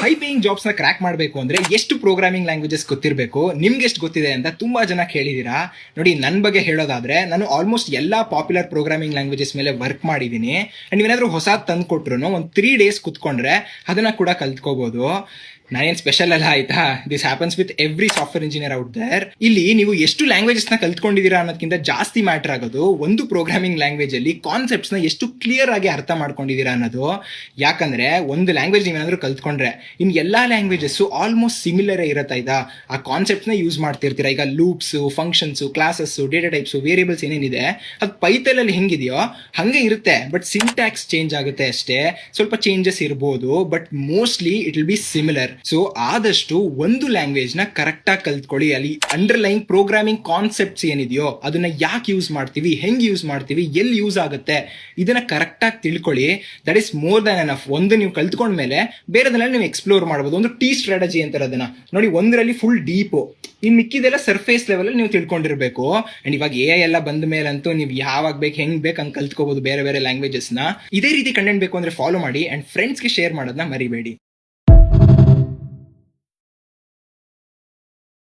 High paying jobs ನ crack ಮಾಡಬೇಕು ಅಂದ್ರೆ ಎಷ್ಟು ಪ್ರೋಗ್ರಾಮಿಂಗ್ ಲ್ಯಾಂಗ್ವೇಜಸ್ ಗೊತ್ತಿರಬೇಕು, ನಿಮ್ಗೆ ಎಷ್ಟು ಗೊತ್ತಿದೆ ಅಂತ ತುಂಬಾ ಜನ ಕೇಳಿದೀರಾ. ನೋಡಿ, ನನ್ನ ಬಗ್ಗೆ ಹೇಳೋದಾದ್ರೆ ನಾನು ಆಲ್ಮೋಸ್ಟ್ ಎಲ್ಲಾ ಪಾಪ್ಯುಲರ್ ಪ್ರೋಗ್ರಾಮಿಂಗ್ ಲ್ಯಾಂಗ್ವೇಜಸ್ ಮೇಲೆ ವರ್ಕ್ ಮಾಡಿದೀನಿ. ಅಂಡ್ ನೀವೇನಾದ್ರೂ ಹೊಸ ತಂದು ಕೊಟ್ರು ಒಂದು 3 days ಕುತ್ಕೊಂಡ್ರೆ ಅದನ್ನ ಕೂಡ ಕಲ್ತ್ಕೋಬಹುದು. ನಾನೇನ್ ಸ್ಪೆಷಲ್ ಅಲ್ಲ, ಆಯ್ತಾ. This happens with every software engineer out there. ಇಲ್ಲಿ ನೀವು ಎಷ್ಟು ಲ್ಯಾಂಗ್ವೇಜಸ್ ನ ಕಲ್ತ್ಕೊಂಡಿದೀರಾ ಅನ್ನೋದಕ್ಕಿಂತ ಜಾಸ್ತಿ ಮ್ಯಾಟರ್ ಆಗೋದು ಒಂದು ಪ್ರೋಗ್ರಾಮಿಂಗ್ ಲ್ಯಾಂಗ್ವೇಜ್ ಅಲ್ಲಿ ಕಾನ್ಸೆಪ್ಟ್ಸ್ ನ ಎಷ್ಟು ಕ್ಲಿಯರ್ ಆಗಿ ಅರ್ಥ ಮಾಡ್ಕೊಂಡಿದೀರಾ ಅನ್ನೋದು. ಯಾಕಂದ್ರೆ ಒಂದು ಲ್ಯಾಂಗ್ವೇಜ್ ನೀವೇನಾದ್ರೂ ಕಲ್ತ್ಕೊಂಡ್ರೆ ಇನ್ ಎಲ್ಲಾ ಲ್ಯಾಂಗ್ವೇಜಸ್ ಆಲ್ಮೋಸ್ಟ್ ಸಿಮಿಲರ್ ಇರತ್ತಾಯ್ತಾ. ಆ ಕಾನ್ಸೆಪ್ಟ್ಸ್ ನ ಯೂಸ್ ಮಾಡ್ತಿರ್ತೀರಾ. ಈಗ loops, functions, classes, data types, variables ಏನೇನಿದೆ ಅದು ಪೈಥಾನ್ ಅಲ್ಲಿ ಹೆಂಗಿದೆಯೋ ಹಂಗೆ ಇರುತ್ತೆ. ಬಟ್ ಸಿಂಟ್ಯಾಕ್ಸ್ ಚೇಂಜ್ ಆಗುತ್ತೆ ಅಷ್ಟೇ, ಸ್ವಲ್ಪ ಚೇಂಜಸ್ ಇರಬಹುದು, but mostly it will be similar. So ಆದಷ್ಟು ಒಂದು ಲ್ಯಾಂಗ್ವೇಜ್ ನ ಕರೆಕ್ಟ್ ಆಗಿ ಕಲ್ತ್ಕೊಳ್ಳಿ. ಅಲ್ಲಿ ಅಂಡರ್ಲೈನ್ ಪ್ರೋಗ್ರಾಮಿಂಗ್ ಕಾನ್ಸೆಪ್ಟ್ಸ್ ಏನಿದೆಯೋ ಅದನ್ನ ಯಾಕೆ ಯೂಸ್ ಮಾಡ್ತೀವಿ, ಹೆಂಗ್ ಯೂಸ್ ಮಾಡ್ತೀವಿ, ಎಲ್ಲಿ ಯೂಸ್ ಆಗುತ್ತೆ, ಇದನ್ನ ಕರೆಕ್ಟ್ ಆಗಿ ತಿಳ್ಕೊಳ್ಳಿ. That is more than enough. ಒಂದು ನೀವು ಕಲ್ತ್ಕೊಂಡ್ಮೇಲೆ ಬೇರೆದನ್ನೆಲ್ಲ ನೀವು ಎಕ್ಸ್ಪ್ಲೋರ್ ಮಾಡಬಹುದು. ಒಂದು ಟಿ ಸ್ಟ್ರಾಟಜಿ ಅಂತಾರೆ ಅದನ್ನ. ನೋಡಿ, ಒಂದರಲ್ಲಿ ಫುಲ್ ಡೀಪ್, ಇನ್ ಮಿಕ್ಕಿದೆಲ್ಲ ಸರ್ಫೇಸ್ ಲೆವೆಲ್ ಅಲ್ಲಿ ನೀವು ತಿಳ್ಕೊಂಡಿರ್ಬೇಕು. ಅಂಡ್ ಇವಾಗ ಎ ಎಲ್ಲ ಬಂದ ಮೇಲಂತೂ ನೀವು ಯಾವಾಗ ಬೇಕು ಹೆಂಗ್ ಬೇಕು ಹಂಗೆ ಕಲ್ತ್ಕೋಬಹುದು ಬೇರೆ ಬೇರೆ ಲ್ಯಾಂಗ್ವೇಜಸ್ ನ. ಇದೇ ರೀತಿ ಕಂಟೆಂಟ್ ಬೇಕು ಅಂದ್ರೆ ಫಾಲೋ ಮಾಡಿ ಅಂಡ್ ಫ್ರೆಂಡ್ಸ್ಗೆ ಶೇರ್ ಮಾಡೋದನ್ನ ಮರಿಬೇಡಿ.